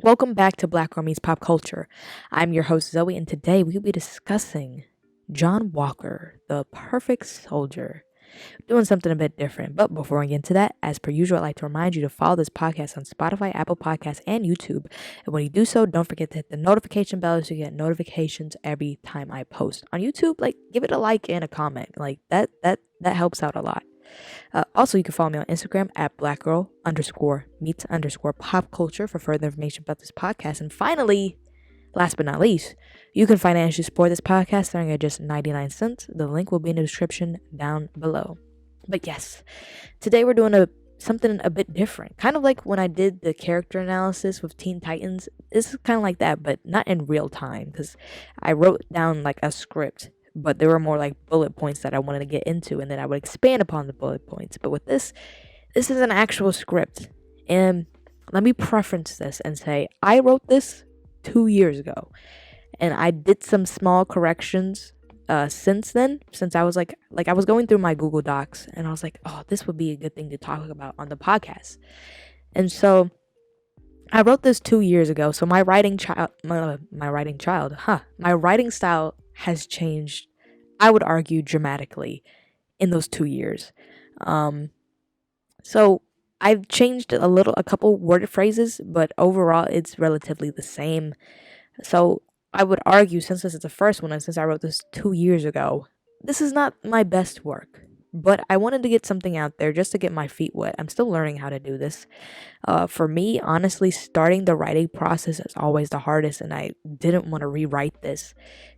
Welcome back to Black Girl Meets Pop Culture. I'm your host Zoe, and today we'll be discussing John Walker, the perfect soldier. Doing something a bit different, but before we get into that, as per usual, I'd like to remind you to follow this podcast on Spotify, Apple Podcasts, and YouTube. And when you do so, don't forget to hit the notification bell so you get notifications every time I post. On YouTube, give it a like and a comment. That helps out a lot. Also, you can follow me on Instagram at blackgirl_meets_pop culture for further information about this podcast. And finally, last but not least, you can financially support this podcast starting at just 99 cents. The link will be in the description down below. But yes, today we're doing something a bit different. Kind of like when I did the character analysis with Teen Titans. This is kind of like that, but not in real time because I wrote down like a script, but there were more like bullet points that I wanted to get into, and then I would expand upon the bullet points. But with this is an actual script. And let me preference this and say I wrote this 2 years ago, and I did some small corrections since then. Since I was like I was going through my Google Docs, and I was like, oh, this would be a good thing to talk about on the podcast. And so I wrote this 2 years ago. So my writing style has changed, I would argue, dramatically in those 2 years. So I've changed a couple word phrases, but overall it's relatively the same. So I would argue, since this is the first one and since I wrote this 2 years ago, this is not my best work. But I wanted to get something out there just to get my feet wet. I'm still learning how to do this. For me, honestly, starting the writing process is always the hardest, and I didn't want to rewrite this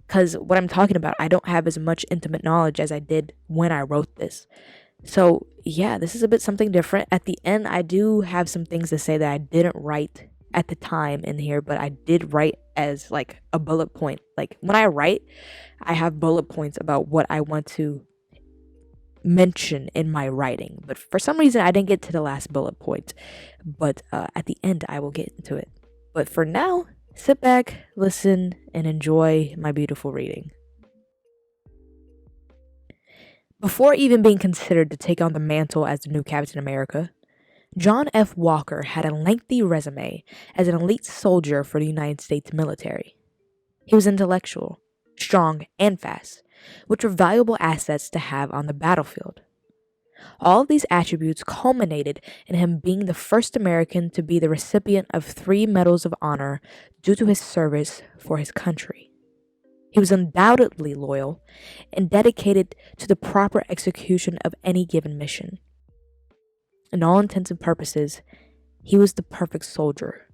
because what I'm talking about, I don't have as much intimate knowledge as I did when I wrote this. So, yeah, this is a bit something different. At the end, I do have some things to say that I didn't write at the time in here, but I did write as like a bullet point. Like when I write, I have bullet points about what I want to mention in my writing, but for some reason I didn't get to the last bullet point. But at the end I will get into it. But for now, sit back, listen, and enjoy my beautiful reading. Before even being considered to take on the mantle as the new Captain America, John F. Walker had a lengthy resume as an elite soldier for the United States military. He was intellectual, strong, and fast, which were valuable assets to have on the battlefield. All of these attributes culminated in him being the first American to be the recipient of 3 medals of honor due to his service for his country. He was undoubtedly loyal and dedicated to the proper execution of any given mission. In all intents and purposes, he was the perfect soldier,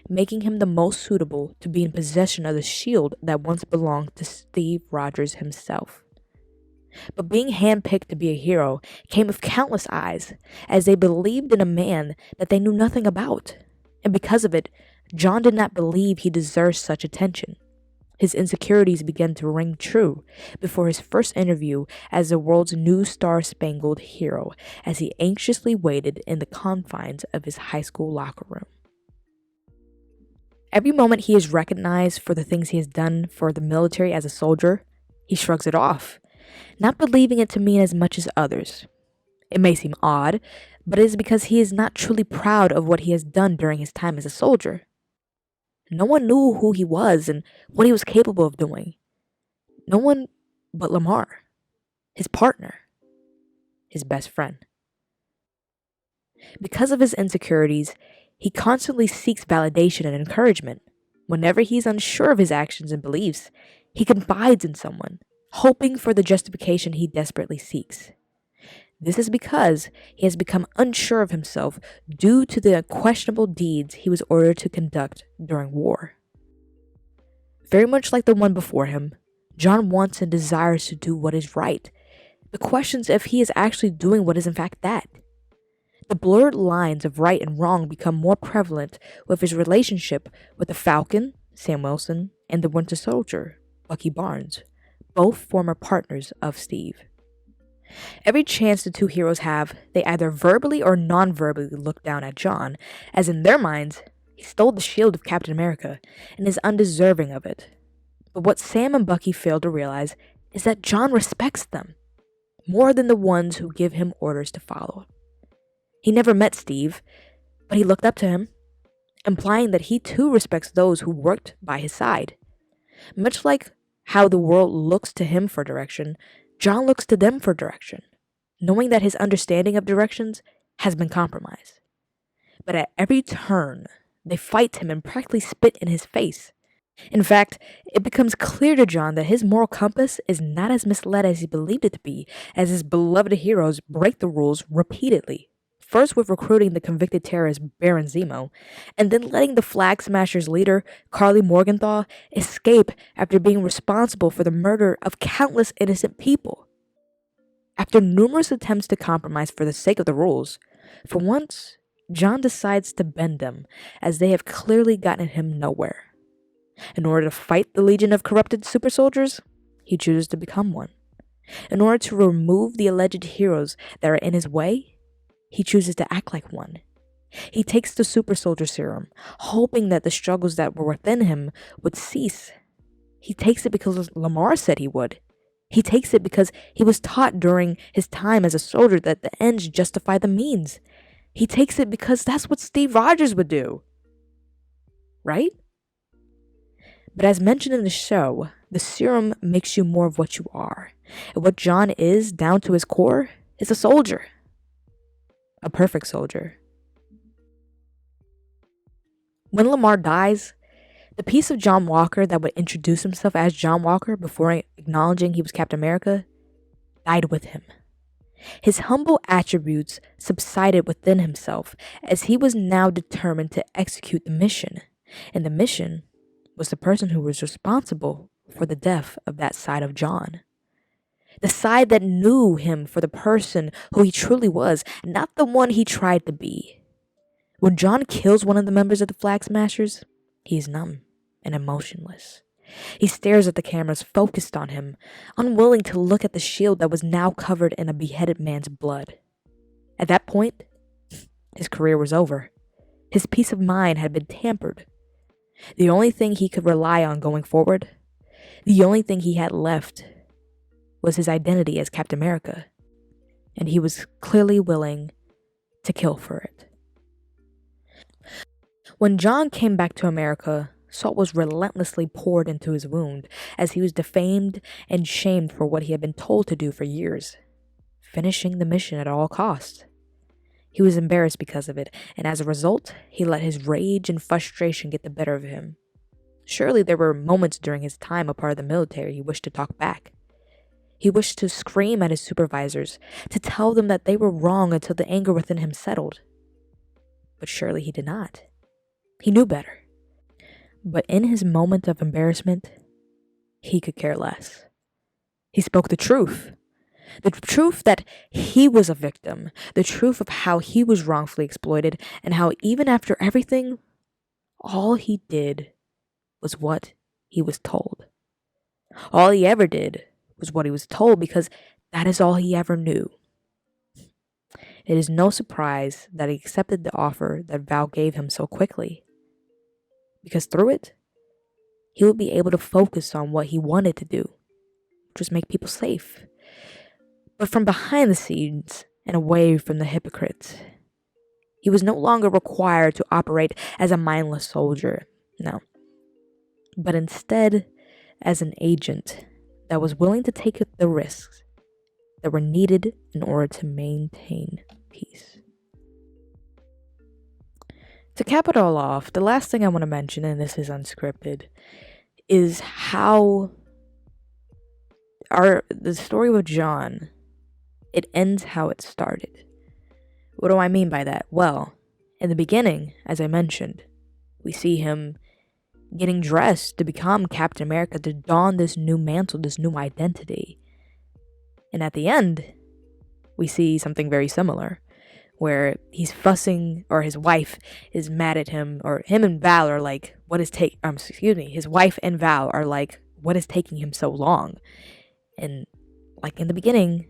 making him the most suitable to be in possession of the shield that once belonged to Steve Rogers himself. But being handpicked to be a hero came with countless eyes, as they believed in a man that they knew nothing about. And because of it, John did not believe he deserved such attention. His insecurities began to ring true before his first interview as the world's new star-spangled hero, as he anxiously waited in the confines of his high school locker room. Every moment he is recognized for the things he has done for the military as a soldier, he shrugs it off, not believing it to mean as much as others. It may seem odd, but it is because he is not truly proud of what he has done during his time as a soldier. No one knew who he was and what he was capable of doing. No one but Lamar, his partner, his best friend. Because of his insecurities, he constantly seeks validation and encouragement. Whenever he's unsure of his actions and beliefs, he confides in someone, hoping for the justification he desperately seeks. This is because he has become unsure of himself due to the questionable deeds he was ordered to conduct during war. Very much like the one before him, John wants and desires to do what is right. The question is if he is actually doing what is in fact that. The blurred lines of right and wrong become more prevalent with his relationship with the Falcon, Sam Wilson, and the Winter Soldier, Bucky Barnes, both former partners of Steve. Every chance the two heroes have, they either verbally or non-verbally look down at John, as in their minds, he stole the shield of Captain America and is undeserving of it. But what Sam and Bucky fail to realize is that John respects them, more than the ones who give him orders to follow. He never met Steve, but he looked up to him, implying that he too respects those who worked by his side. Much like how the world looks to him for direction, John looks to them for direction, knowing that his understanding of directions has been compromised. But at every turn, they fight him and practically spit in his face. In fact, it becomes clear to John that his moral compass is not as misled as he believed it to be, as his beloved heroes break the rules repeatedly. First with recruiting the convicted terrorist Baron Zemo, and then letting the Flag Smashers leader, Carly Morgenthau, escape after being responsible for the murder of countless innocent people. After numerous attempts to compromise for the sake of the rules, for once, John decides to bend them, as they have clearly gotten him nowhere. In order to fight the legion of corrupted super soldiers, he chooses to become one. In order to remove the alleged heroes that are in his way, he chooses to act like one. He takes the super soldier serum, hoping that the struggles that were within him would cease. He takes it because Lamar said he would. He takes it because he was taught during his time as a soldier that the ends justify the means. He takes it because that's what Steve Rogers would do. Right? But as mentioned in the show, the serum makes you more of what you are. And what John is, down to his core, is a soldier. A perfect soldier. When Lamar dies, the piece of John Walker that would introduce himself as John Walker before acknowledging he was Captain America died with him. His humble attributes subsided within himself as he was now determined to execute the mission. And the mission was the person who was responsible for the death of that side of John. The side that knew him for the person who he truly was, not the one he tried to be. When John kills one of the members of the Flag Smashers, he is numb and emotionless. He stares at the cameras focused on him, unwilling to look at the shield that was now covered in a beheaded man's blood. At that point, his career was over. His peace of mind had been tampered. The only thing he could rely on going forward, the only thing he had left, was his identity as Captain America, and he was clearly willing to kill for it. When John came back to America, salt was relentlessly poured into his wound as he was defamed and shamed for what he had been told to do for years, finishing the mission at all costs. He was embarrassed because of it, and as a result, he let his rage and frustration get the better of him. Surely there were moments during his time a part of the military he wished to talk back. He wished to scream at his supervisors, to tell them that they were wrong until the anger within him settled. But surely he did not. He knew better. But in his moment of embarrassment, he could care less. He spoke the truth. The truth that he was a victim. The truth of how he was wrongfully exploited, and how even after everything, all he did was what he was told. All he ever did was what he was told, because that is all he ever knew. It is no surprise that he accepted the offer that Val gave him so quickly, because through it, he would be able to focus on what he wanted to do, which was make people safe. But from behind the scenes and away from the hypocrites, he was no longer required to operate as a mindless soldier, no, but instead as an agent that was willing to take the risks that were needed in order to maintain peace. To cap it all off, the last thing I want to mention, and this is unscripted, is how the story with John, it ends how it started. What do I mean by that? Well, in the beginning, as I mentioned, we see him getting dressed to become Captain America, to don this new mantle, this new identity. And at the end, we see something very similar, where he's fussing, or his wife is mad at him, or him and Val are like, his wife and Val are like, what is taking him so long? And like in the beginning,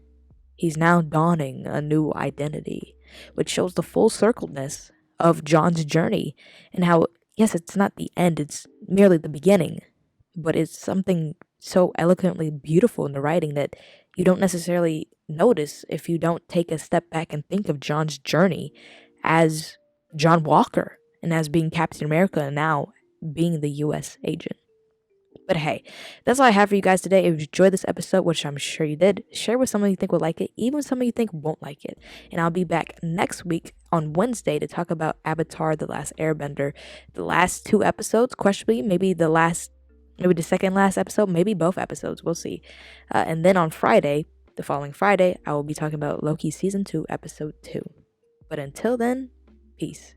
he's now donning a new identity, which shows the full circledness of John's journey, and how, yes, it's not the end, it's merely the beginning, but it's something so eloquently beautiful in the writing that you don't necessarily notice if you don't take a step back and think of John's journey as John Walker, and as being Captain America and now being the US agent. But hey, that's all I have for you guys today. If you enjoyed this episode, which I'm sure you did, share with someone you think would like it, even someone you think won't like it. And I'll be back next week on Wednesday to talk about Avatar: The Last Airbender. The last 2 episodes, questionably, maybe the second last episode, maybe both episodes. We'll see. And then on Friday, the following Friday, I will be talking about Loki Season 2, Episode 2. But until then, peace.